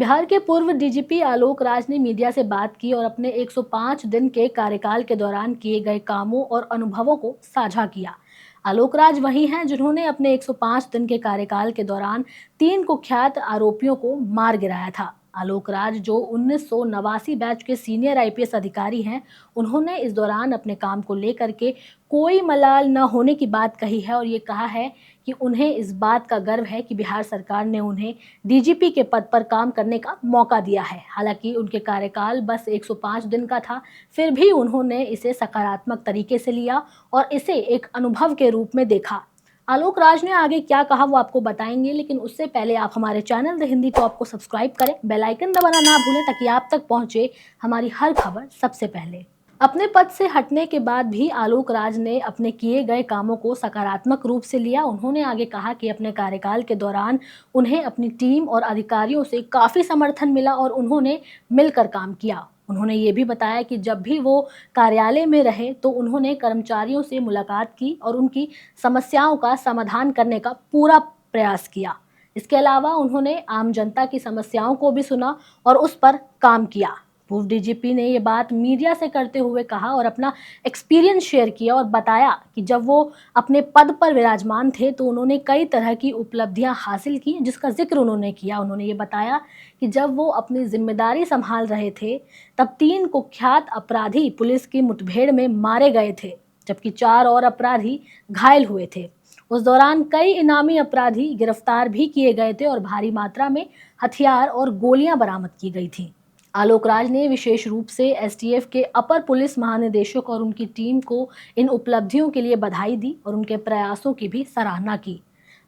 बिहार के पूर्व डीजीपी आलोक राज ने मीडिया से बात की और अपने 105 दिन के कार्यकाल के दौरान किए गए कामों और अनुभवों को साझा किया। आलोक राज वही हैं जिन्होंने अपने 105 दिन के कार्यकाल के दौरान 3 कुख्यात आरोपियों को मार गिराया था। आलोक राज जो 1989 बैच के सीनियर आईपीएस अधिकारी हैं, उन्होंने इस दौरान अपने काम को लेकर के कोई मलाल न होने की बात कही है और ये कहा है कि उन्हें इस बात का गर्व है कि बिहार सरकार ने उन्हें डीजीपी के पद पर काम करने का मौका दिया है। हालांकि उनके कार्यकाल बस 105 दिन का था, फिर भी उन्होंने इसे सकारात्मक तरीके से लिया और इसे एक अनुभव के रूप में देखा। आलोक राज ने आगे क्या कहा वो आपको बताएंगे, लेकिन उससे पहले आप हमारे चैनल द हिंदी टॉप को सब्सक्राइब करें, बेल आइकन दबाना ना भूलें ताकि आप तक पहुंचे हमारी हर खबर सबसे पहले। अपने पद से हटने के बाद भी आलोक राज ने अपने किए गए कामों को सकारात्मक रूप से लिया। उन्होंने आगे कहा कि अपने कार्यकाल के दौरान उन्हें अपनी टीम और अधिकारियों से काफ़ी समर्थन मिला और उन्होंने मिलकर काम किया। उन्होंने ये भी बताया कि जब भी वो कार्यालय में रहे तो उन्होंने कर्मचारियों से मुलाकात की और उनकी समस्याओं का समाधान करने का पूरा प्रयास किया। इसके अलावा उन्होंने आम जनता की समस्याओं को भी सुना और उस पर काम किया। पूर्व डीजीपी ने ये बात मीडिया से करते हुए कहा और अपना एक्सपीरियंस शेयर किया और बताया कि जब वो अपने पद पर विराजमान थे तो उन्होंने कई तरह की उपलब्धियां हासिल की, जिसका जिक्र उन्होंने किया। उन्होंने ये बताया कि जब वो अपनी जिम्मेदारी संभाल रहे थे तब 3 कुख्यात अपराधी पुलिस की मुठभेड़ में मारे गए थे, जबकि 4 और अपराधी घायल हुए थे। उस दौरान कई इनामी अपराधी गिरफ्तार भी किए गए थे और भारी मात्रा में हथियार और गोलियां बरामद की गई थी। आलोक राज ने विशेष रूप से एसटीएफ के अपर पुलिस महानिदेशक और उनकी टीम को इन उपलब्धियों के लिए बधाई दी और उनके प्रयासों की भी सराहना की।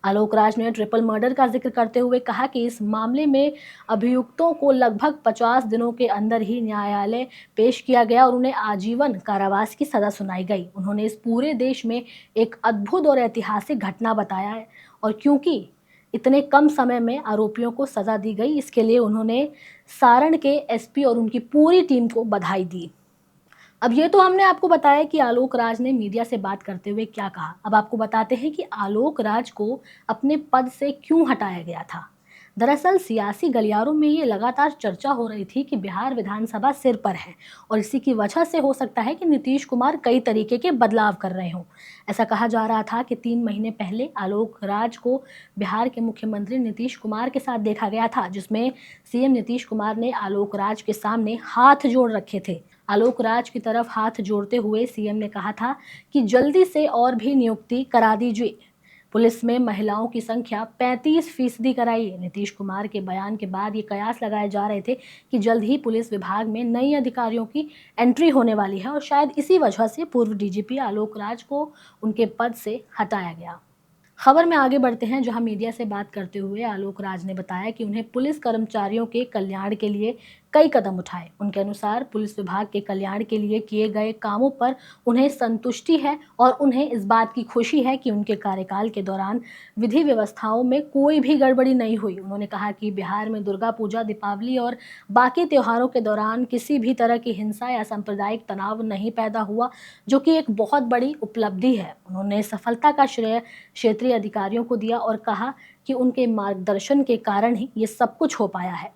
आलोक राज ने ट्रिपल मर्डर का जिक्र करते हुए कहा कि इस मामले में अभियुक्तों को लगभग 50 दिनों के अंदर ही न्यायालय पेश किया गया और उन्हें आजीवन कारावास की सजा सुनाई गई। उन्होंने इस पूरे देश में एक अद्भुत और ऐतिहासिक घटना बताया है और क्योंकि इतने कम समय में आरोपियों को सजा दी गई, इसके लिए उन्होंने सारण के एसपी और उनकी पूरी टीम को बधाई दी। अब ये तो हमने आपको बताया कि आलोक राज ने मीडिया से बात करते हुए क्या कहा। अब आपको बताते हैं कि आलोक राज को अपने पद से क्यों हटाया गया था। दरअसल सियासी गलियारों में ये लगातार चर्चा हो रही थी कि बिहार विधानसभा सिर पर है और इसी की वजह से हो सकता है कि नीतीश कुमार कई तरीके के बदलाव कर रहे हों। ऐसा कहा जा रहा था कि 3 महीने पहले आलोक राज को बिहार के मुख्यमंत्री नीतीश कुमार के साथ देखा गया था, जिसमें सीएम नीतीश कुमार ने आलोक राज के सामने हाथ जोड़ रखे थे। आलोक राज की तरफ हाथ जोड़ते हुए सीएम ने कहा था कि जल्दी से और भी नियुक्ति करा दीजिए, पुलिस में महिलाओं की संख्या 35% कराइए। नीतीश कुमार के बयान के बाद ये कयास लगाए जा रहे थे कि जल्द ही पुलिस विभाग में नई अधिकारियों की एंट्री होने वाली है और शायद इसी वजह से पूर्व डीजीपी आलोक राज को उनके पद से हटाया गया। खबर में आगे बढ़ते हैं, जहां मीडिया से बात करते हुए आलोक राज ने बताया कि उन्हें पुलिस कर्मचारियों के कल्याण के लिए कई कदम उठाए। उनके अनुसार पुलिस विभाग के कल्याण के लिए किए गए कामों पर उन्हें संतुष्टि है और उन्हें इस बात की खुशी है कि उनके कार्यकाल के दौरान विधि व्यवस्थाओं में कोई भी गड़बड़ी नहीं हुई। उन्होंने कहा कि बिहार में दुर्गा पूजा, दीपावली और बाकी त्योहारों के दौरान किसी भी तरह की हिंसा या सांप्रदायिक तनाव नहीं पैदा हुआ, जो कि एक बहुत बड़ी उपलब्धि है। उन्होंने सफलता का श्रेय क्षेत्रीय अधिकारियों को दिया और कहा कि उनके मार्गदर्शन के कारण ही ये सब कुछ हो पाया है।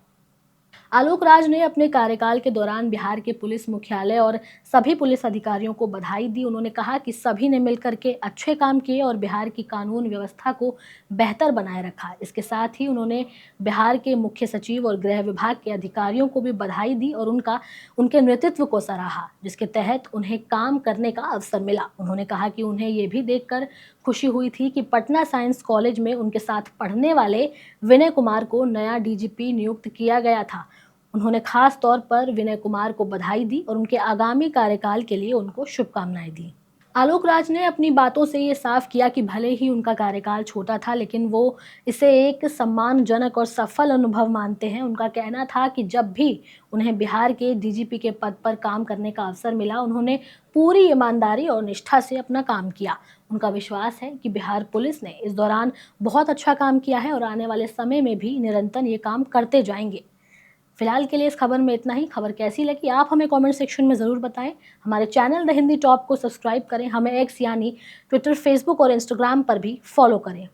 आलोक राज ने अपने कार्यकाल के दौरान बिहार के पुलिस मुख्यालय और सभी पुलिस अधिकारियों को बधाई दी। उन्होंने कहा कि सभी ने मिलकर के अच्छे काम किए और बिहार की कानून व्यवस्था को बेहतर बनाए रखा। इसके साथ ही उन्होंने बिहार के मुख्य सचिव और गृह विभाग के अधिकारियों को भी बधाई दी और उनके नेतृत्व को सराहा, जिसके तहत उन्हें काम करने का अवसर मिला। उन्होंने कहा कि उन्हें ये भी देखकर खुशी हुई थी कि पटना साइंस कॉलेज में उनके साथ पढ़ने वाले विनय कुमार को नया डीजीपी नियुक्त किया गया था। उन्होंने खास तौर पर विनय कुमार को बधाई दी और उनके आगामी कार्यकाल के लिए उनको शुभकामनाएं दी। आलोक राज ने अपनी बातों से ये साफ किया कि भले ही उनका कार्यकाल छोटा था, लेकिन वो इसे एक सम्मानजनक और सफल अनुभव मानते हैं। उनका कहना था कि जब भी उन्हें बिहार के डीजीपी के पद पर काम करने का अवसर मिला, उन्होंने पूरी ईमानदारी और निष्ठा से अपना काम किया। उनका विश्वास है कि बिहार पुलिस ने इस दौरान बहुत अच्छा काम किया है और आने वाले समय में भी निरंतर ये काम करते जाएंगे। फिलहाल के लिए इस खबर में इतना ही। खबर कैसी लगी आप हमें कमेंट सेक्शन में ज़रूर बताएं। हमारे चैनल द हिंदी टॉप को सब्सक्राइब करें। हमें एक्स यानी ट्विटर, फेसबुक और इंस्टाग्राम पर भी फॉलो करें।